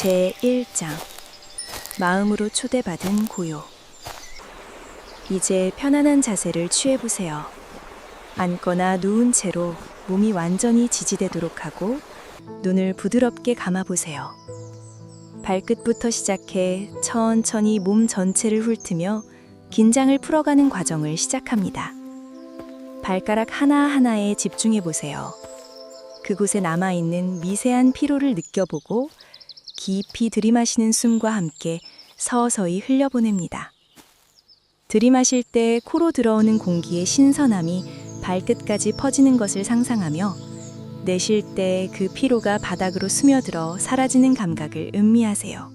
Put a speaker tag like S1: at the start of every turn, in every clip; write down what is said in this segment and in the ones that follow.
S1: 제1장 마음으로 초대받은 고요. 이제 편안한 자세를 취해보세요. 앉거나 누운 채로 몸이 완전히 지지되도록 하고 눈을 부드럽게 감아보세요. 발끝부터 시작해 천천히 몸 전체를 훑으며 긴장을 풀어가는 과정을 시작합니다. 발가락 하나하나에 집중해보세요. 그곳에 남아있는 미세한 피로를 느껴보고 깊이 들이마시는 숨과 함께 서서히 흘려보냅니다. 들이마실 때 코로 들어오는 공기의 신선함이 발끝까지 퍼지는 것을 상상하며 내쉴 때 그 피로가 바닥으로 스며들어 사라지는 감각을 음미하세요.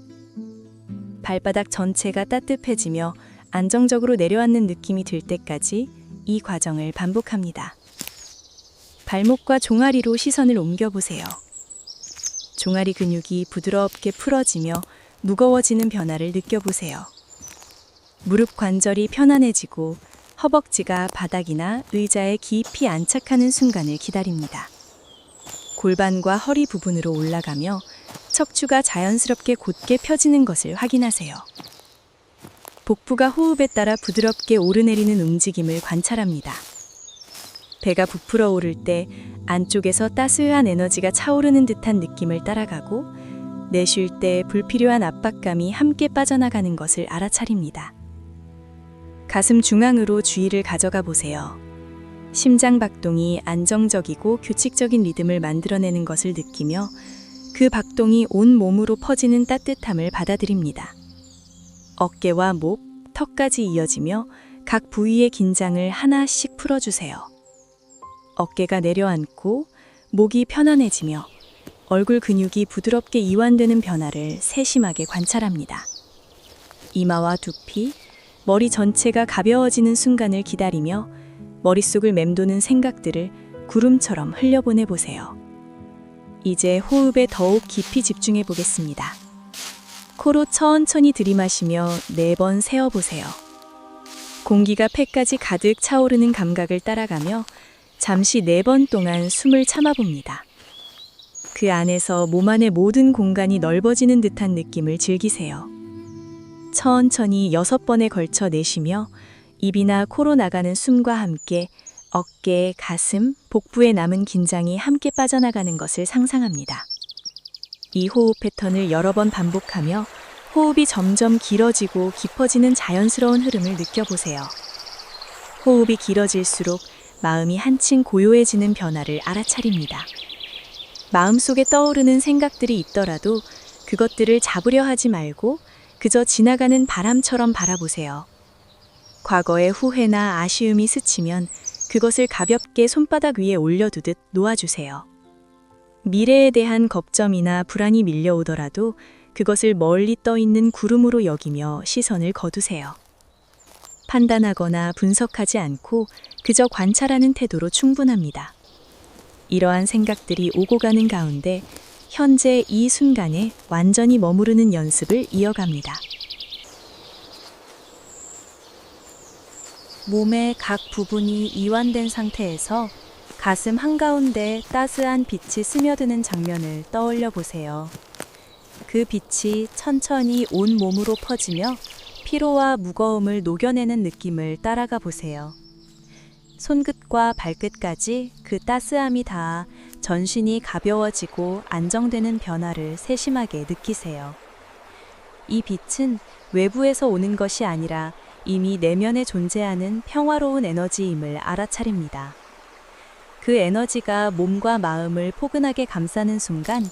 S1: 발바닥 전체가 따뜻해지며 안정적으로 내려앉는 느낌이 들 때까지 이 과정을 반복합니다. 발목과 종아리로 시선을 옮겨보세요. 종아리 근육이 부드럽게 풀어지며 무거워지는 변화를 느껴보세요. 무릎 관절이 편안해지고 허벅지가 바닥이나 의자에 깊이 안착하는 순간을 기다립니다. 골반과 허리 부분으로 올라가며 척추가 자연스럽게 곧게 펴지는 것을 확인하세요. 복부가 호흡에 따라 부드럽게 오르내리는 움직임을 관찰합니다. 배가 부풀어 오를 때 안쪽에서 따스한 에너지가 차오르는 듯한 느낌을 따라가고 내쉴 때 불필요한 압박감이 함께 빠져나가는 것을 알아차립니다. 가슴 중앙으로 주의를 가져가 보세요. 심장 박동이 안정적이고 규칙적인 리듬을 만들어내는 것을 느끼며 그 박동이 온 몸으로 퍼지는 따뜻함을 받아들입니다. 어깨와 목, 턱까지 이어지며 각 부위의 긴장을 하나씩 풀어주세요. 어깨가 내려앉고 목이 편안해지며 얼굴 근육이 부드럽게 이완되는 변화를 세심하게 관찰합니다. 이마와 두피, 머리 전체가 가벼워지는 순간을 기다리며 머릿속을 맴도는 생각들을 구름처럼 흘려보내 보세요. 이제 호흡에 더욱 깊이 집중해 보겠습니다. 코로 천천히 들이마시며 4번 세어보세요. 공기가 폐까지 가득 차오르는 감각을 따라가며 잠시 4번 동안 숨을 참아봅니다. 그 안에서 몸 안의 모든 공간이 넓어지는 듯한 느낌을 즐기세요. 천천히 6번에 걸쳐 내쉬며 입이나 코로 나가는 숨과 함께 어깨, 가슴, 복부에 남은 긴장이 함께 빠져나가는 것을 상상합니다. 이 호흡 패턴을 여러 번 반복하며 호흡이 점점 길어지고 깊어지는 자연스러운 흐름을 느껴보세요. 호흡이 길어질수록 마음이 한층 고요해지는 변화를 알아차립니다. 마음속에 떠오르는 생각들이 있더라도 그것들을 잡으려 하지 말고 그저 지나가는 바람처럼 바라보세요. 과거의 후회나 아쉬움이 스치면 그것을 가볍게 손바닥 위에 올려두듯 놓아주세요. 미래에 대한 걱정이나 불안이 밀려오더라도 그것을 멀리 떠있는 구름으로 여기며 시선을 거두세요. 판단하거나 분석하지 않고 그저 관찰하는 태도로 충분합니다. 이러한 생각들이 오고 가는 가운데 현재 이 순간에 완전히 머무르는 연습을 이어갑니다. 몸의 각 부분이 이완된 상태에서 가슴 한가운데 따스한 빛이 스며드는 장면을 떠올려 보세요. 그 빛이 천천히 온 몸으로 퍼지며 피로와 무거움을 녹여내는 느낌을 따라가 보세요. 손끝과 발끝까지 그 따스함이 닿아 전신이 가벼워지고 안정되는 변화를 세심하게 느끼세요. 이 빛은 외부에서 오는 것이 아니라 이미 내면에 존재하는 평화로운 에너지임을 알아차립니다. 그 에너지가 몸과 마음을 포근하게 감싸는 순간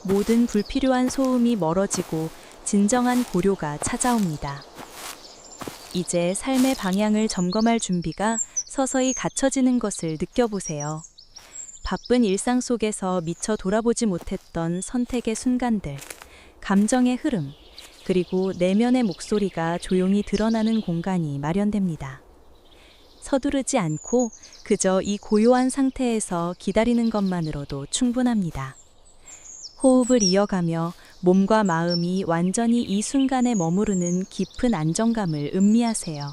S1: 모든 불필요한 소음이 멀어지고 진정한 고료가 찾아옵니다. 이제 삶의 방향을 점검할 준비가 서서히 갖춰지는 것을 느껴보세요. 바쁜 일상 속에서 미처 돌아보지 못했던 선택의 순간들, 감정의 흐름, 그리고 내면의 목소리가 조용히 드러나는 공간이 마련됩니다. 서두르지 않고 그저 이 고요한 상태에서 기다리는 것만으로도 충분합니다. 호흡을 이어가며 몸과 마음이 완전히 이 순간에 머무르는 깊은 안정감을 음미하세요.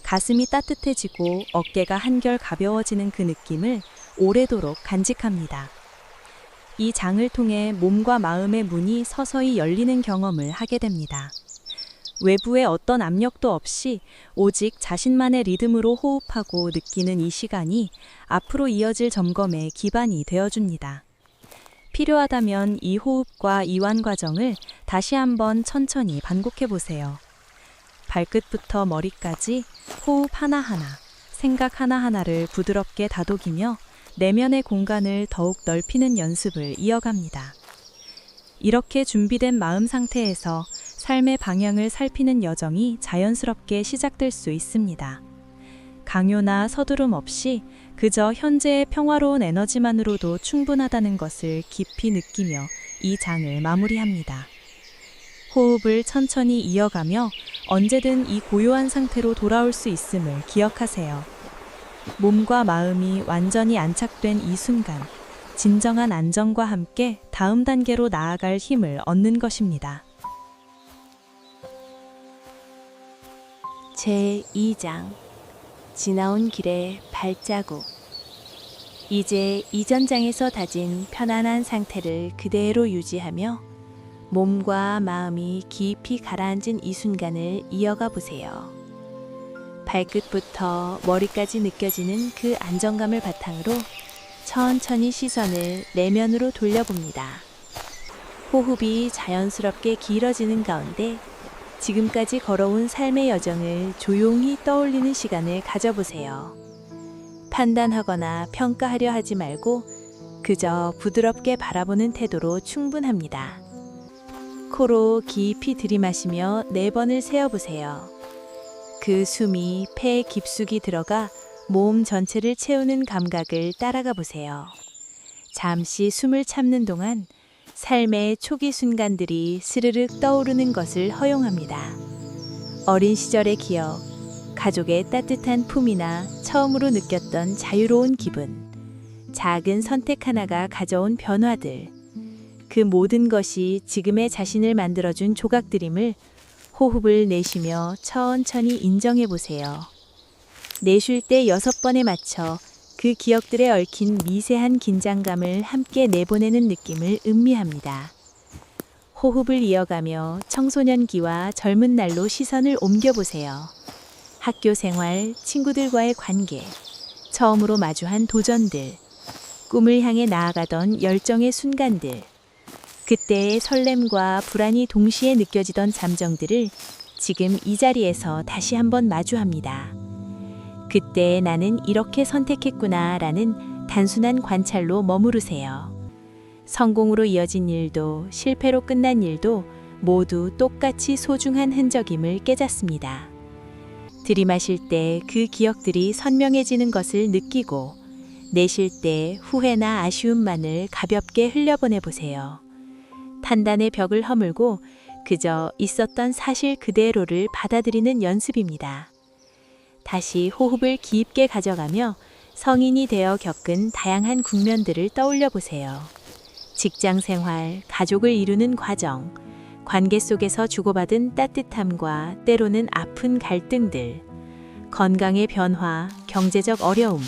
S1: 가슴이 따뜻해지고 어깨가 한결 가벼워지는 그 느낌을 오래도록 간직합니다. 이 장을 통해 몸과 마음의 문이 서서히 열리는 경험을 하게 됩니다. 외부의 어떤 압력도 없이 오직 자신만의 리듬으로 호흡하고 느끼는 이 시간이 앞으로 이어질 점검의 기반이 되어줍니다. 필요하다면 이 호흡과 이완 과정을 다시 한번 천천히 반복해 보세요. 발끝부터 머리까지 호흡 하나하나, 생각 하나하나를 부드럽게 다독이며 내면의 공간을 더욱 넓히는 연습을 이어갑니다. 이렇게 준비된 마음 상태에서 삶의 방향을 살피는 여정이 자연스럽게 시작될 수 있습니다. 강요나 서두름 없이 그저 현재의 평화로운 에너지만으로도 충분하다는 것을 깊이 느끼며 이 장을 마무리합니다. 호흡을 천천히 이어가며 언제든 이 고요한 상태로 돌아올 수 있음을 기억하세요. 몸과 마음이 완전히 안착된 이 순간, 진정한 안정과 함께 다음 단계로 나아갈 힘을 얻는 것입니다. 제2장 지나온 길의 발자국. 이제 이전 장에서 다진 편안한 상태를 그대로 유지하며 몸과 마음이 깊이 가라앉은 이 순간을 이어가 보세요. 발끝부터 머리까지 느껴지는 그 안정감을 바탕으로 천천히 시선을 내면으로 돌려봅니다. 호흡이 자연스럽게 길어지는 가운데 지금까지 걸어온 삶의 여정을 조용히 떠올리는 시간을 가져보세요. 판단하거나 평가하려 하지 말고 그저 부드럽게 바라보는 태도로 충분합니다. 코로 깊이 들이마시며 4번을 세어보세요. 그 숨이 폐 깊숙이 들어가 몸 전체를 채우는 감각을 따라가 보세요. 잠시 숨을 참는 동안 삶의 초기 순간들이 스르륵 떠오르는 것을 허용합니다. 어린 시절의 기억, 가족의 따뜻한 품이나 처음으로 느꼈던 자유로운 기분, 작은 선택 하나가 가져온 변화들, 그 모든 것이 지금의 자신을 만들어준 조각들임을 호흡을 내쉬며 천천히 인정해 보세요. 내쉴 때 6번에 맞춰 그 기억들에 얽힌 미세한 긴장감을 함께 내보내는 느낌을 음미합니다. 호흡을 이어가며 청소년기와 젊은 날로 시선을 옮겨보세요. 학교 생활, 친구들과의 관계, 처음으로 마주한 도전들, 꿈을 향해 나아가던 열정의 순간들, 그때의 설렘과 불안이 동시에 느껴지던 감정들을 지금 이 자리에서 다시 한번 마주합니다. 그때 나는 이렇게 선택했구나 라는 단순한 관찰로 머무르세요. 성공으로 이어진 일도 실패로 끝난 일도 모두 똑같이 소중한 흔적임을 깨닫습니다. 들이마실 때 그 기억들이 선명해지는 것을 느끼고 내쉴 때 후회나 아쉬움만을 가볍게 흘려보내 보세요. 판단의 벽을 허물고 그저 있었던 사실 그대로를 받아들이는 연습입니다. 다시 호흡을 깊게 가져가며 성인이 되어 겪은 다양한 국면들을 떠올려 보세요. 직장 생활, 가족을 이루는 과정, 관계 속에서 주고받은 따뜻함과 때로는 아픈 갈등들, 건강의 변화, 경제적 어려움,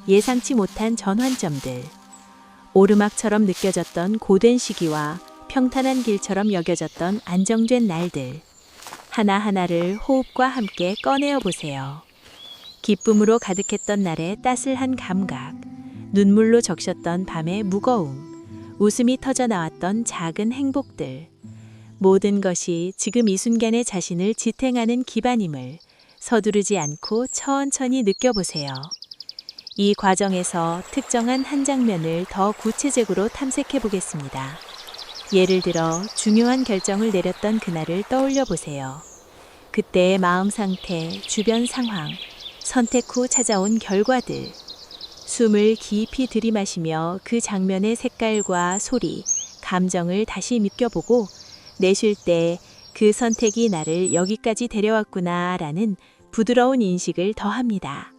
S1: 예상치 못한 전환점들, 오르막처럼 느껴졌던 고된 시기와 평탄한 길처럼 여겨졌던 안정된 날들, 하나하나를 호흡과 함께 꺼내어 보세요. 기쁨으로 가득했던 날의 따스한 감각, 눈물로 적셨던 밤의 무거움, 웃음이 터져 나왔던 작은 행복들, 모든 것이 지금 이 순간의 자신을 지탱하는 기반임을 서두르지 않고 천천히 느껴보세요. 이 과정에서 특정한 한 장면을 더 구체적으로 탐색해 보겠습니다. 예를 들어 중요한 결정을 내렸던 그날을 떠올려 보세요. 그때의 마음 상태, 주변 상황, 선택 후 찾아온 결과들, 숨을 깊이 들이마시며 그 장면의 색깔과 소리, 감정을 다시 느껴보고 내쉴 때 그 선택이 나를 여기까지 데려왔구나 라는 부드러운 인식을 더합니다.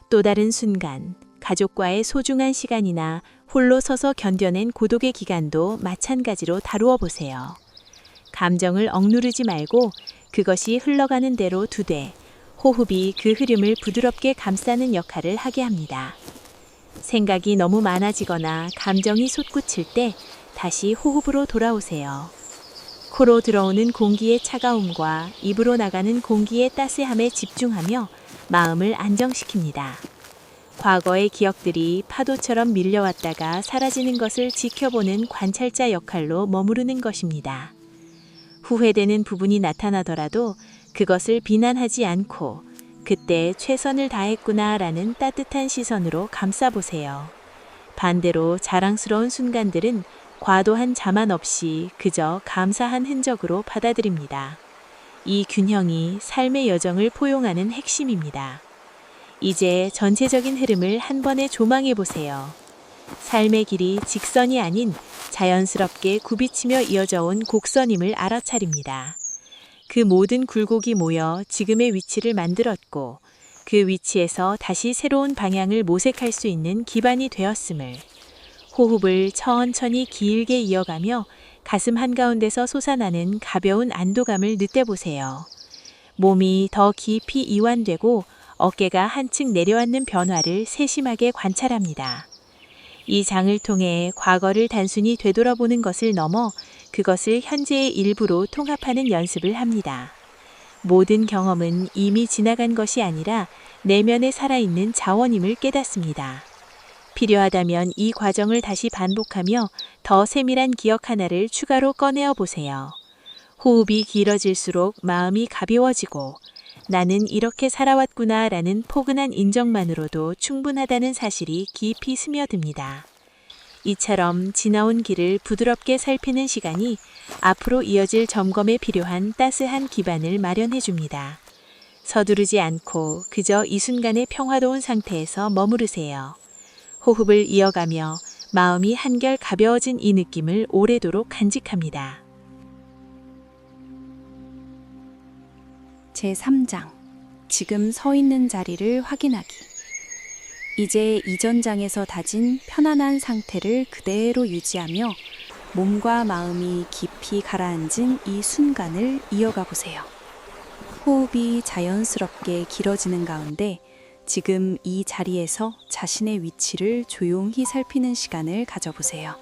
S1: 또 다른 순간, 가족과의 소중한 시간이나 홀로 서서 견뎌낸 고독의 기간도 마찬가지로 다루어 보세요. 감정을 억누르지 말고 그것이 흘러가는 대로 두되 호흡이 그 흐름을 부드럽게 감싸는 역할을 하게 합니다. 생각이 너무 많아지거나 감정이 솟구칠 때 다시 호흡으로 돌아오세요. 코로 들어오는 공기의 차가움과 입으로 나가는 공기의 따스함에 집중하며 마음을 안정시킵니다. 과거의 기억들이 파도처럼 밀려왔다가 사라지는 것을 지켜보는 관찰자 역할로 머무르는 것입니다. 후회되는 부분이 나타나더라도 그것을 비난하지 않고 그때 최선을 다했구나라는 따뜻한 시선으로 감싸보세요. 반대로 자랑스러운 순간들은 과도한 자만 없이 그저 감사한 흔적으로 받아들입니다. 이 균형이 삶의 여정을 포용하는 핵심입니다. 이제 전체적인 흐름을 한 번에 조망해 보세요. 삶의 길이 직선이 아닌 자연스럽게 굽이치며 이어져 온 곡선임을 알아차립니다. 그 모든 굴곡이 모여 지금의 위치를 만들었고 그 위치에서 다시 새로운 방향을 모색할 수 있는 기반이 되었음을 호흡을 천천히 길게 이어가며 가슴 한가운데서 솟아나는 가벼운 안도감을 느껴보세요. 몸이 더 깊이 이완되고 어깨가 한층 내려앉는 변화를 세심하게 관찰합니다. 이 장을 통해 과거를 단순히 되돌아보는 것을 넘어 그것을 현재의 일부로 통합하는 연습을 합니다. 모든 경험은 이미 지나간 것이 아니라 내면에 살아있는 자원임을 깨닫습니다. 필요하다면 이 과정을 다시 반복하며 더 세밀한 기억 하나를 추가로 꺼내어 보세요. 호흡이 길어질수록 마음이 가벼워지고 나는 이렇게 살아왔구나 라는 포근한 인정만으로도 충분하다는 사실이 깊이 스며듭니다. 이처럼 지나온 길을 부드럽게 살피는 시간이 앞으로 이어질 점검에 필요한 따스한 기반을 마련해 줍니다. 서두르지 않고 그저 이 순간의 평화로운 상태에서 머무르세요. 호흡을 이어가며 마음이 한결 가벼워진 이 느낌을 오래도록 간직합니다. 제3장. 지금 서 있는 자리를 확인하기. 이제 이전 장에서 다진 편안한 상태를 그대로 유지하며 몸과 마음이 깊이 가라앉은 이 순간을 이어가 보세요. 호흡이 자연스럽게 길어지는 가운데 지금 이 자리에서 자신의 위치를 조용히 살피는 시간을 가져보세요.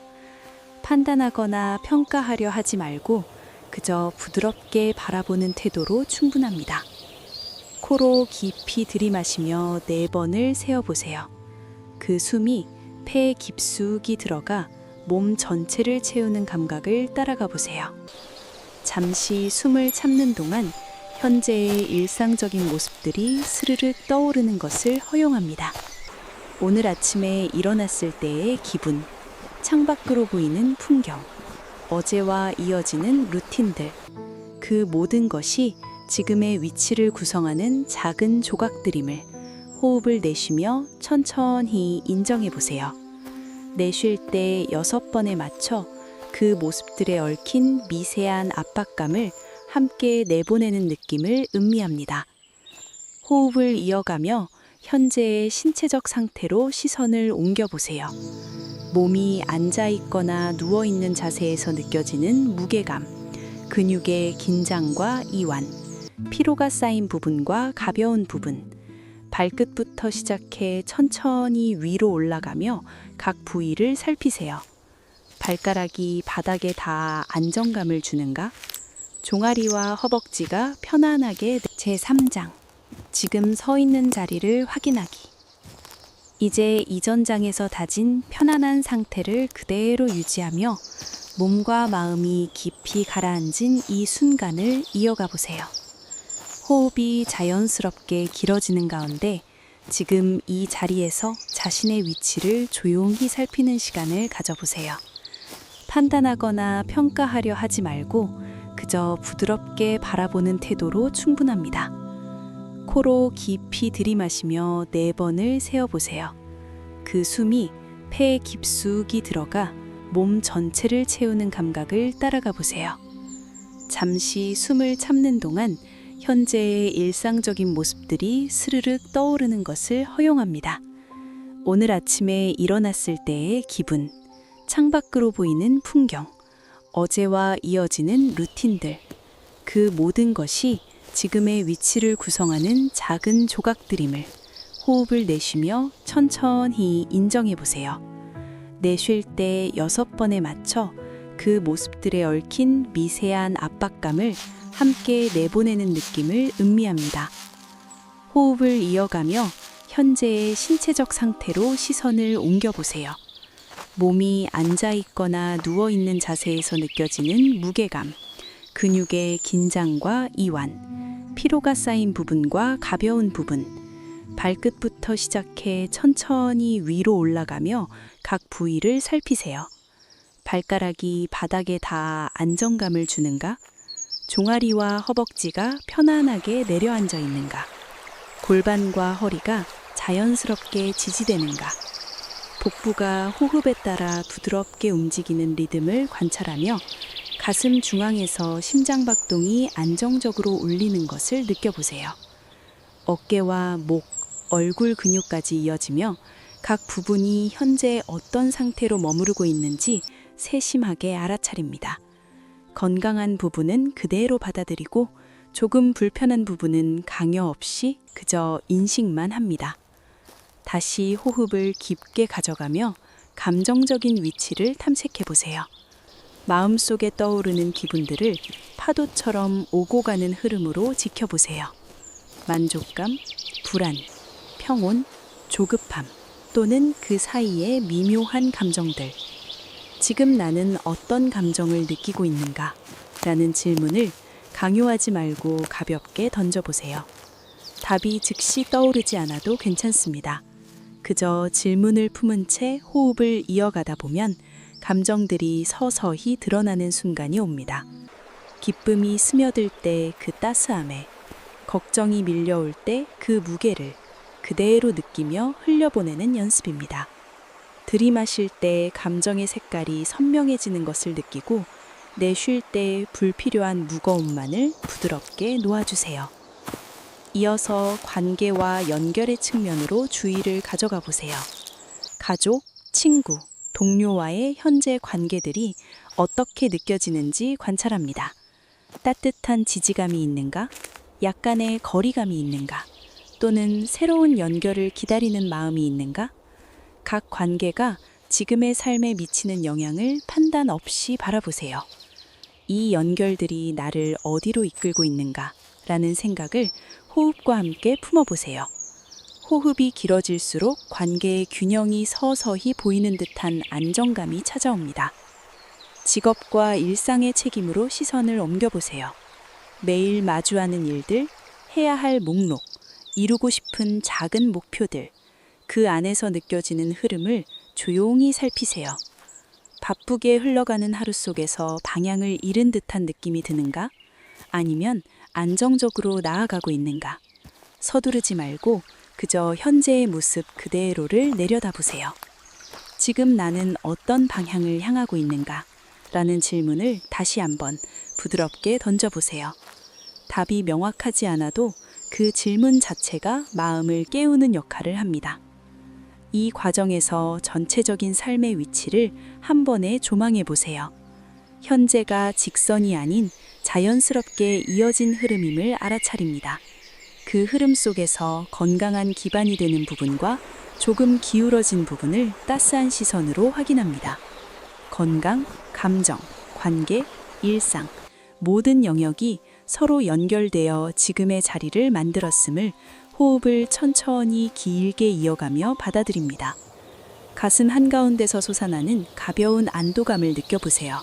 S1: 판단하거나 평가하려 하지 말고 그저 부드럽게 바라보는 태도로 충분합니다. 코로 깊이 들이마시며 4번을 세어보세요. 그 숨이 폐에 깊숙이 들어가 몸 전체를 채우는 감각을 따라가 보세요. 잠시 숨을 참는 동안 현재의 일상적인 모습들이 스르륵 떠오르는 것을 허용합니다. 오늘 아침에 일어났을 때의 기분, 창밖으로 보이는 풍경, 어제와 이어지는 루틴들, 그 모든 것이 지금의 위치를 구성하는 작은 조각들임을 호흡을 내쉬며 천천히 인정해 보세요. 내쉴 때 6번에 맞춰 그 모습들에 얽힌 미세한 압박감을 함께 내보내는 느낌을 음미합니다. 호흡을 이어가며 현재의 신체적 상태로 시선을 옮겨보세요. 몸이 앉아있거나 누워있는 자세에서 느껴지는 무게감, 근육의 긴장과 이완, 피로가 쌓인 부분과 가벼운 부분, 발끝부터 시작해 천천히 위로 올라가며 각 부위를 살피세요. 발가락이 바닥에 닿아 안정감을 주는가? 종아리와 허벅지가 편안하게. 제3장. 지금 서 있는 자리를 확인하기. 이제 이전 장에서 다진 편안한 상태를 그대로 유지하며 몸과 마음이 깊이 가라앉은 이 순간을 이어가 보세요. 호흡이 자연스럽게 길어지는 가운데 지금 이 자리에서 자신의 위치를 조용히 살피는 시간을 가져보세요. 판단하거나 평가하려 하지 말고 그저 부드럽게 바라보는 태도로 충분합니다. 코로 깊이 들이마시며 4번을 세어보세요. 그 숨이 폐에 깊숙이 들어가 몸 전체를 채우는 감각을 따라가 보세요. 잠시 숨을 참는 동안 현재의 일상적인 모습들이 스르륵 떠오르는 것을 허용합니다. 오늘 아침에 일어났을 때의 기분, 창밖으로 보이는 풍경, 어제와 이어지는 루틴들, 그 모든 것이 지금의 위치를 구성하는 작은 조각들임을 호흡을 내쉬며 천천히 인정해 보세요. 내쉴 때 6번에 맞춰 그 모습들에 얽힌 미세한 압박감을 함께 내보내는 느낌을 음미합니다. 호흡을 이어가며 현재의 신체적 상태로 시선을 옮겨보세요. 몸이 앉아 있거나 누워 있는 자세에서 느껴지는 무게감, 근육의 긴장과 이완, 피로가 쌓인 부분과 가벼운 부분, 발끝부터 시작해 천천히 위로 올라가며 각 부위를 살피세요. 발가락이 바닥에 닿아 안정감을 주는가? 종아리와 허벅지가 편안하게 내려앉아 있는가? 골반과 허리가 자연스럽게 지지되는가? 복부가 호흡에 따라 부드럽게 움직이는 리듬을 관찰하며 가슴 중앙에서 심장박동이 안정적으로 울리는 것을 느껴보세요. 어깨와 목, 얼굴 근육까지 이어지며 각 부분이 현재 어떤 상태로 머무르고 있는지 세심하게 알아차립니다. 건강한 부분은 그대로 받아들이고 조금 불편한 부분은 강요 없이 그저 인식만 합니다. 다시 호흡을 깊게 가져가며 감정적인 위치를 탐색해 보세요. 마음속에 떠오르는 기분들을 파도처럼 오고 가는 흐름으로 지켜보세요. 만족감, 불안, 평온, 조급함 또는 그 사이의 미묘한 감정들. 지금 나는 어떤 감정을 느끼고 있는가? 라는 질문을 강요하지 말고 가볍게 던져보세요. 답이 즉시 떠오르지 않아도 괜찮습니다. 그저 질문을 품은 채 호흡을 이어가다 보면 감정들이 서서히 드러나는 순간이 옵니다. 기쁨이 스며들 때 그 따스함에, 걱정이 밀려올 때 그 무게를 그대로 느끼며 흘려보내는 연습입니다. 들이마실 때 감정의 색깔이 선명해지는 것을 느끼고 내쉴 때 불필요한 무거움만을 부드럽게 놓아주세요. 이어서 관계와 연결의 측면으로 주의를 가져가 보세요. 가족, 친구, 동료와의 현재 관계들이 어떻게 느껴지는지 관찰합니다. 따뜻한 지지감이 있는가? 약간의 거리감이 있는가? 또는 새로운 연결을 기다리는 마음이 있는가? 각 관계가 지금의 삶에 미치는 영향을 판단 없이 바라보세요. 이 연결들이 나를 어디로 이끌고 있는가? 라는 생각을 호흡과 함께 품어보세요. 호흡이 길어질수록 관계의 균형이 서서히 보이는 듯한 안정감이 찾아옵니다. 직업과 일상의 책임으로 시선을 옮겨보세요. 매일 마주하는 일들, 해야 할 목록, 이루고 싶은 작은 목표들, 그 안에서 느껴지는 흐름을 조용히 살피세요. 바쁘게 흘러가는 하루 속에서 방향을 잃은 듯한 느낌이 드는가? 아니면 안정적으로 나아가고 있는가? 서두르지 말고 그저 현재의 모습 그대로를 내려다보세요. 지금 나는 어떤 방향을 향하고 있는가? 라는 질문을 다시 한번 부드럽게 던져보세요. 답이 명확하지 않아도 그 질문 자체가 마음을 깨우는 역할을 합니다. 이 과정에서 전체적인 삶의 위치를 한 번에 조망해 보세요. 현재가 직선이 아닌 자연스럽게 이어진 흐름임을 알아차립니다. 그 흐름 속에서 건강한 기반이 되는 부분과 조금 기울어진 부분을 따스한 시선으로 확인합니다. 건강, 감정, 관계, 일상, 모든 영역이 서로 연결되어 지금의 자리를 만들었음을 호흡을 천천히 길게 이어가며 받아들입니다. 가슴 한가운데서 솟아나는 가벼운 안도감을 느껴보세요.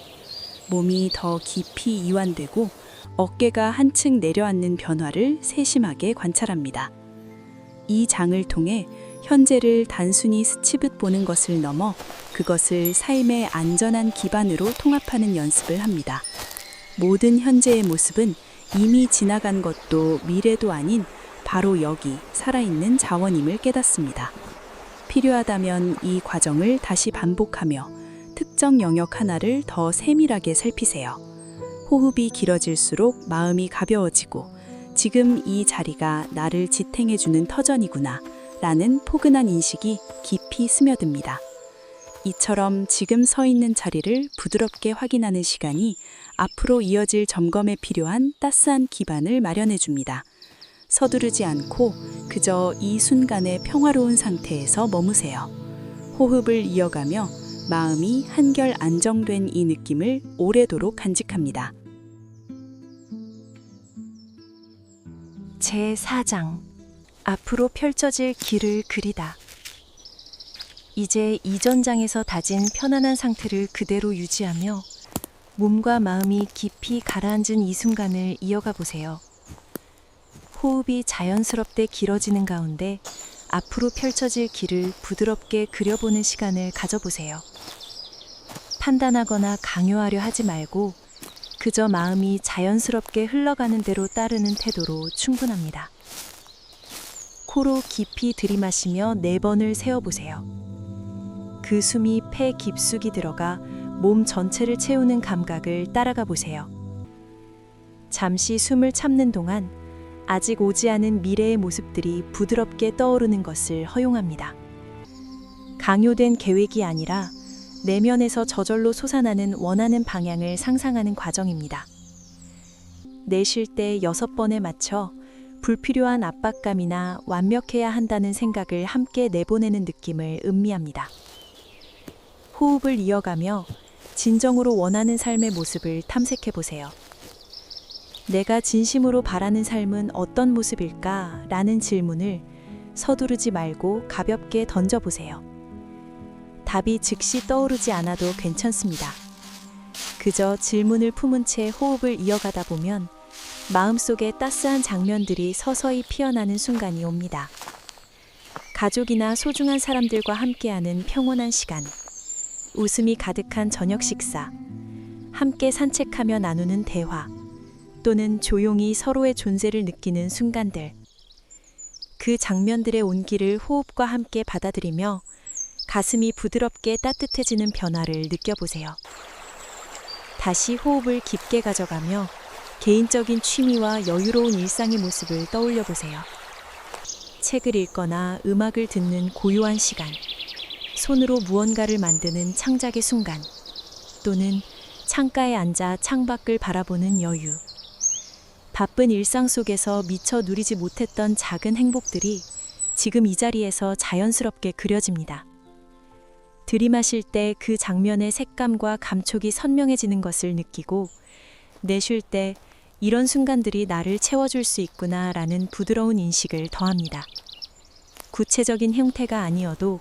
S1: 몸이 더 깊이 이완되고 어깨가 한층 내려앉는 변화를 세심하게 관찰합니다. 이 장을 통해 현재를 단순히 스치듯 보는 것을 넘어 그것을 삶의 안전한 기반으로 통합하는 연습을 합니다. 모든 현재의 모습은 이미 지나간 것도 미래도 아닌 바로 여기 살아있는 자원임을 깨닫습니다. 필요하다면 이 과정을 다시 반복하며 특정 영역 하나를 더 세밀하게 살피세요. 호흡이 길어질수록 마음이 가벼워지고 지금 이 자리가 나를 지탱해주는 터전이구나 라는 포근한 인식이 깊이 스며듭니다. 이처럼 지금 서 있는 자리를 부드럽게 확인하는 시간이 앞으로 이어질 점검에 필요한 따스한 기반을 마련해 줍니다.
S2: 서두르지 않고 그저 이 순간의 평화로운 상태에서 머무세요. 호흡을 이어가며 마음이 한결 안정된 이 느낌을 오래도록 간직합니다.
S1: 제4장 앞으로 펼쳐질 길을 그리다. 이제 이전 장에서 다진 편안한 상태를 그대로 유지하며 몸과 마음이 깊이 가라앉은 이 순간을 이어가 보세요. 호흡이 자연스럽게 길어지는 가운데 앞으로 펼쳐질 길을 부드럽게 그려보는 시간을 가져보세요. 판단하거나 강요하려 하지 말고 그저 마음이 자연스럽게 흘러가는 대로 따르는 태도로 충분합니다. 코로 깊이 들이마시며 4번을 세어보세요. 그 숨이 폐 깊숙이 들어가 몸 전체를 채우는 감각을 따라가 보세요. 잠시 숨을 참는 동안 아직 오지 않은 미래의 모습들이 부드럽게 떠오르는 것을 허용합니다. 강요된 계획이 아니라 내면에서 저절로 솟아나는 원하는 방향을 상상하는 과정입니다. 내쉴 때 6번에 맞춰 불필요한 압박감이나 완벽해야 한다는 생각을 함께 내보내는 느낌을 음미합니다. 호흡을 이어가며 진정으로 원하는 삶의 모습을 탐색해 보세요. 내가 진심으로 바라는 삶은 어떤 모습일까? 라는 질문을 서두르지 말고 가볍게 던져보세요. 답이 즉시 떠오르지 않아도 괜찮습니다. 그저 질문을 품은 채 호흡을 이어가다 보면 마음속에 따스한 장면들이 서서히 피어나는 순간이 옵니다. 가족이나 소중한 사람들과 함께하는 평온한 시간, 웃음이 가득한 저녁 식사, 함께 산책하며 나누는 대화, 또는 조용히 서로의 존재를 느끼는 순간들. 그 장면들의 온기를 호흡과 함께 받아들이며 가슴이 부드럽게 따뜻해지는 변화를 느껴보세요. 다시 호흡을 깊게 가져가며 개인적인 취미와 여유로운 일상의 모습을 떠올려 보세요. 책을 읽거나 음악을 듣는 고요한 시간, 손으로 무언가를 만드는 창작의 순간, 또는 창가에 앉아 창밖을 바라보는 여유. 바쁜 일상 속에서 미처 누리지 못했던 작은 행복들이 지금 이 자리에서 자연스럽게 그려집니다. 들이마실 때 그 장면의 색감과 감촉이 선명해지는 것을 느끼고, 내쉴 때 이런 순간들이 나를 채워줄 수 있구나 라는 부드러운 인식을 더합니다. 구체적인 형태가 아니어도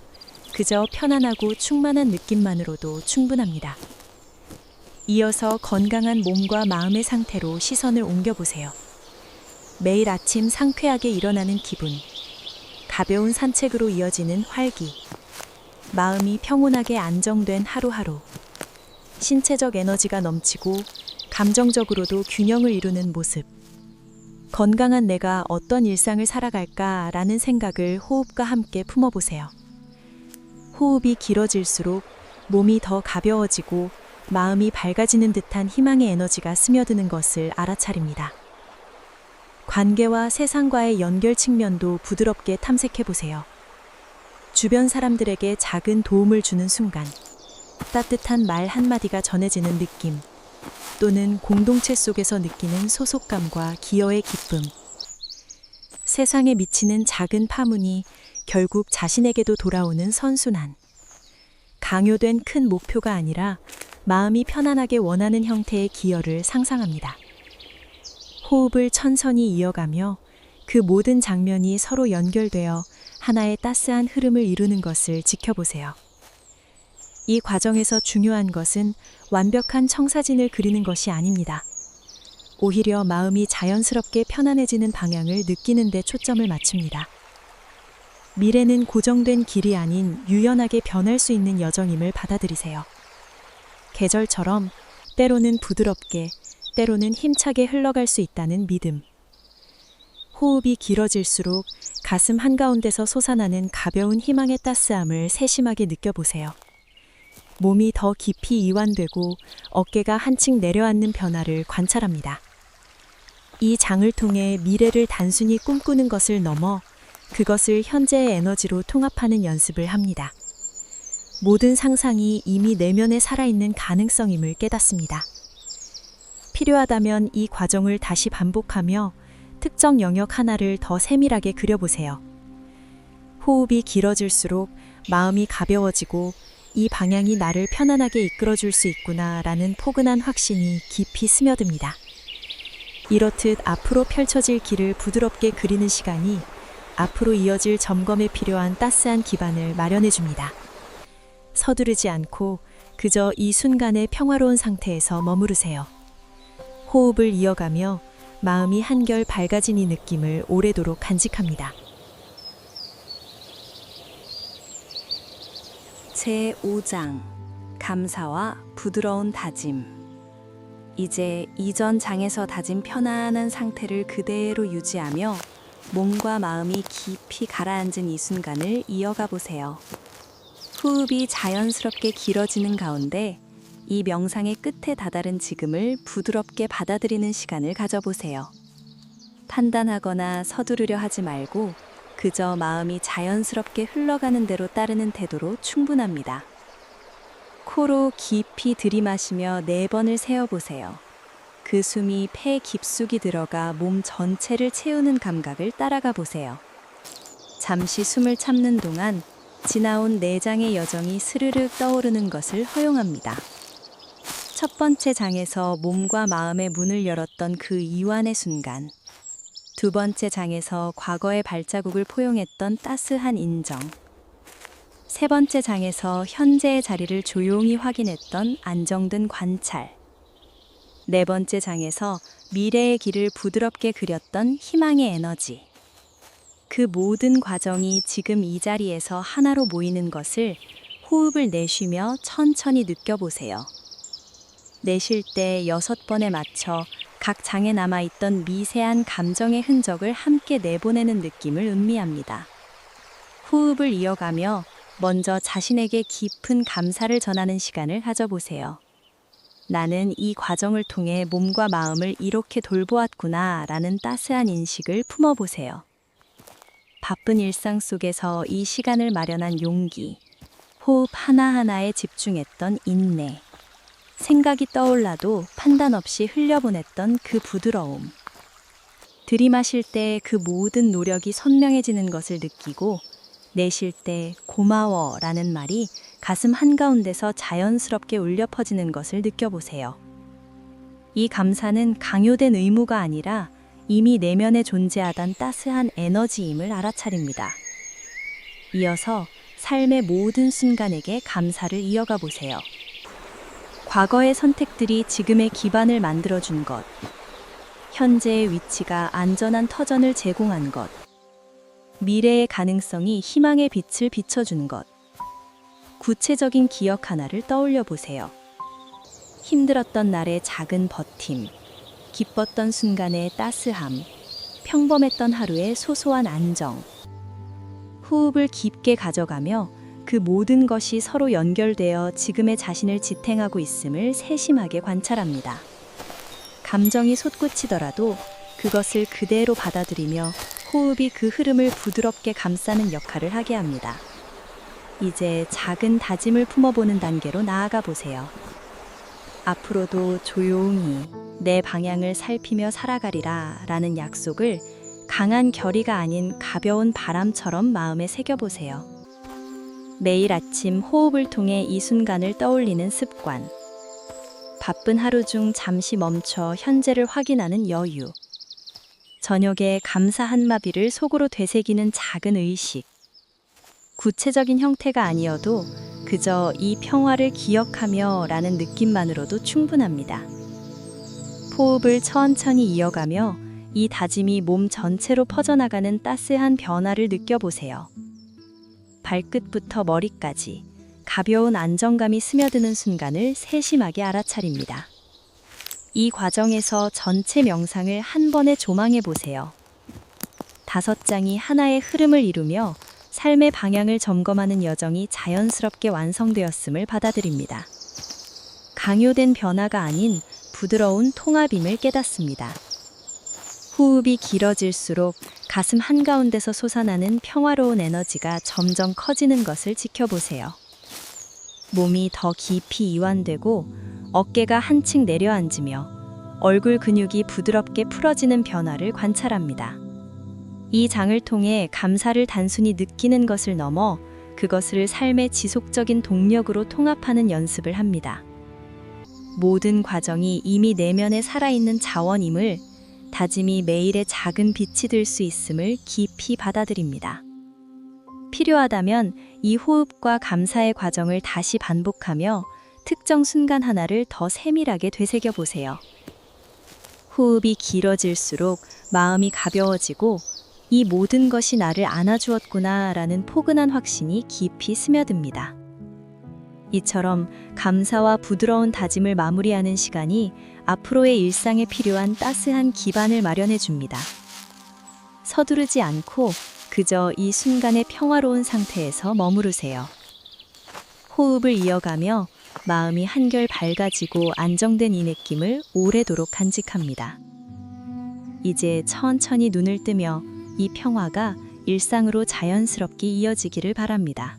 S1: 그저 편안하고 충만한 느낌만으로도 충분합니다. 이어서 건강한 몸과 마음의 상태로 시선을 옮겨보세요. 매일 아침 상쾌하게 일어나는 기분, 가벼운 산책으로 이어지는 활기, 마음이 평온하게 안정된 하루하루, 신체적 에너지가 넘치고 감정적으로도 균형을 이루는 모습. 건강한 내가 어떤 일상을 살아갈까라는 생각을 호흡과 함께 품어보세요. 호흡이 길어질수록 몸이 더 가벼워지고 마음이 밝아지는 듯한 희망의 에너지가 스며드는 것을 알아차립니다. 관계와 세상과의 연결 측면도 부드럽게 탐색해보세요. 주변 사람들에게 작은 도움을 주는 순간, 따뜻한 말 한마디가 전해지는 느낌, 또는 공동체 속에서 느끼는 소속감과 기여의 기쁨. 세상에 미치는 작은 파문이 결국 자신에게도 돌아오는 선순환. 강요된 큰 목표가 아니라 마음이 편안하게 원하는 형태의 기여를 상상합니다. 호흡을 천천히 이어가며 그 모든 장면이 서로 연결되어 하나의 따스한 흐름을 이루는 것을 지켜보세요. 이 과정에서 중요한 것은 완벽한 청사진을 그리는 것이 아닙니다. 오히려 마음이 자연스럽게 편안해지는 방향을 느끼는 데 초점을 맞춥니다. 미래는 고정된 길이 아닌 유연하게 변할 수 있는 여정임을 받아들이세요. 계절처럼 때로는 부드럽게, 때로는 힘차게 흘러갈 수 있다는 믿음. 호흡이 길어질수록 가슴 한가운데서 솟아나는 가벼운 희망의 따스함을 세심하게 느껴보세요. 몸이 더 깊이 이완되고 어깨가 한층 내려앉는 변화를 관찰합니다. 이 장을 통해 미래를 단순히 꿈꾸는 것을 넘어 그것을 현재의 에너지로 통합하는 연습을 합니다. 모든 상상이 이미 내면에 살아있는 가능성임을 깨닫습니다. 필요하다면 이 과정을 다시 반복하며 특정 영역 하나를 더 세밀하게 그려보세요. 호흡이 길어질수록 마음이 가벼워지고 이 방향이 나를 편안하게 이끌어줄 수 있구나라는 포근한 확신이 깊이 스며듭니다. 이렇듯 앞으로 펼쳐질 길을 부드럽게 그리는 시간이 앞으로 이어질 점검에 필요한 따스한 기반을 마련해 줍니다. 서두르지 않고 그저 이 순간의 평화로운 상태에서 머무르세요. 호흡을 이어가며 마음이 한결 밝아진 이 느낌을 오래도록 간직합니다. 제5장 감사와 부드러운 다짐. 이제 이전 장에서 다진 편안한 상태를 그대로 유지하며 몸과 마음이 깊이 가라앉은 이 순간을 이어가 보세요. 호흡이 자연스럽게 길어지는 가운데 이 명상의 끝에 다다른 지금을 부드럽게 받아들이는 시간을 가져보세요. 판단하거나 서두르려 하지 말고 그저 마음이 자연스럽게 흘러가는 대로 따르는 태도로 충분합니다. 코로 깊이 들이마시며 4번을 세어보세요. 그 숨이 폐 깊숙이 들어가 몸 전체를 채우는 감각을 따라가 보세요. 잠시 숨을 참는 동안 지나온 내장의 여정이 스르륵 떠오르는 것을 허용합니다. 첫 번째 장에서 몸과 마음의 문을 열었던 그 이완의 순간, 두 번째 장에서 과거의 발자국을 포용했던 따스한 인정, 세 번째 장에서 현재의 자리를 조용히 확인했던 안정된 관찰, 네 번째 장에서 미래의 길을 부드럽게 그렸던 희망의 에너지. 그 모든 과정이 지금 이 자리에서 하나로 모이는 것을 호흡을 내쉬며 천천히 느껴보세요. 내쉴 때 6번에 맞춰 각 장에 남아있던 미세한 감정의 흔적을 함께 내보내는 느낌을 음미합니다. 호흡을 이어가며 먼저 자신에게 깊은 감사를 전하는 시간을 가져보세요. 나는 이 과정을 통해 몸과 마음을 이렇게 돌보았구나 라는 따스한 인식을 품어보세요. 바쁜 일상 속에서 이 시간을 마련한 용기, 호흡 하나하나에 집중했던 인내, 생각이 떠올라도 판단 없이 흘려보냈던 그 부드러움. 들이마실 때 그 모든 노력이 선명해지는 것을 느끼고 내쉴 때 고마워 라는 말이 가슴 한가운데서 자연스럽게 울려 퍼지는 것을 느껴보세요. 이 감사는 강요된 의무가 아니라 이미 내면에 존재하던 따스한 에너지임을 알아차립니다. 이어서 삶의 모든 순간에게 감사를 이어가 보세요. 과거의 선택들이 지금의 기반을 만들어준 것, 현재의 위치가 안전한 터전을 제공한 것, 미래의 가능성이 희망의 빛을 비춰준 것, 구체적인 기억 하나를 떠올려 보세요. 힘들었던 날의 작은 버팀, 기뻤던 순간의 따스함, 평범했던 하루의 소소한 안정. 호흡을 깊게 가져가며 그 모든 것이 서로 연결되어 지금의 자신을 지탱하고 있음을 세심하게 관찰합니다. 감정이 솟구치더라도 그것을 그대로 받아들이며 호흡이 그 흐름을 부드럽게 감싸는 역할을 하게 합니다. 이제 작은 다짐을 품어보는 단계로 나아가 보세요. 앞으로도 조용히 내 방향을 살피며 살아가리라 라는 약속을 강한 결의가 아닌 가벼운 바람처럼 마음에 새겨보세요. 매일 아침 호흡을 통해 이 순간을 떠올리는 습관. 바쁜 하루 중 잠시 멈춰 현재를 확인하는 여유. 저녁에 감사 한마디를 속으로 되새기는 작은 의식. 구체적인 형태가 아니어도 그저 이 평화를 기억하며 라는 느낌만으로도 충분합니다. 호흡을 천천히 이어가며 이 다짐이 몸 전체로 퍼져나가는 따스한 변화를 느껴보세요. 발끝부터 머리까지 가벼운 안정감이 스며드는 순간을 세심하게 알아차립니다. 이 과정에서 전체 명상을 한 번에 조망해 보세요. 5장이 하나의 흐름을 이루며 삶의 방향을 점검하는 여정이 자연스럽게 완성되었음을 받아들입니다. 강요된 변화가 아닌 부드러운 통합임을 깨닫습니다. 호흡이 길어질수록 가슴 한가운데서 솟아나는 평화로운 에너지가 점점 커지는 것을 지켜보세요. 몸이 더 깊이 이완되고 어깨가 한층 내려앉으며 얼굴 근육이 부드럽게 풀어지는 변화를 관찰합니다. 이 장을 통해 감사를 단순히 느끼는 것을 넘어 그것을 삶의 지속적인 동력으로 통합하는 연습을 합니다. 모든 과정이 이미 내면에 살아있는 자원임을, 다짐이 매일의 작은 빛이 될 수 있음을 깊이 받아들입니다. 필요하다면 이 호흡과 감사의 과정을 다시 반복하며 특정 순간 하나를 더 세밀하게 되새겨 보세요. 호흡이 길어질수록 마음이 가벼워지고 이 모든 것이 나를 안아주었구나라는 포근한 확신이 깊이 스며듭니다. 이처럼 감사와 부드러운 다짐을 마무리하는 시간이 앞으로의 일상에 필요한 따스한 기반을 마련해 줍니다. 서두르지 않고 그저 이 순간의 평화로운 상태에서 머무르세요. 호흡을 이어가며 마음이 한결 밝아지고 안정된 이 느낌을 오래도록 간직합니다. 이제 천천히 눈을 뜨며 이 평화가 일상으로 자연스럽게 이어지기를 바랍니다.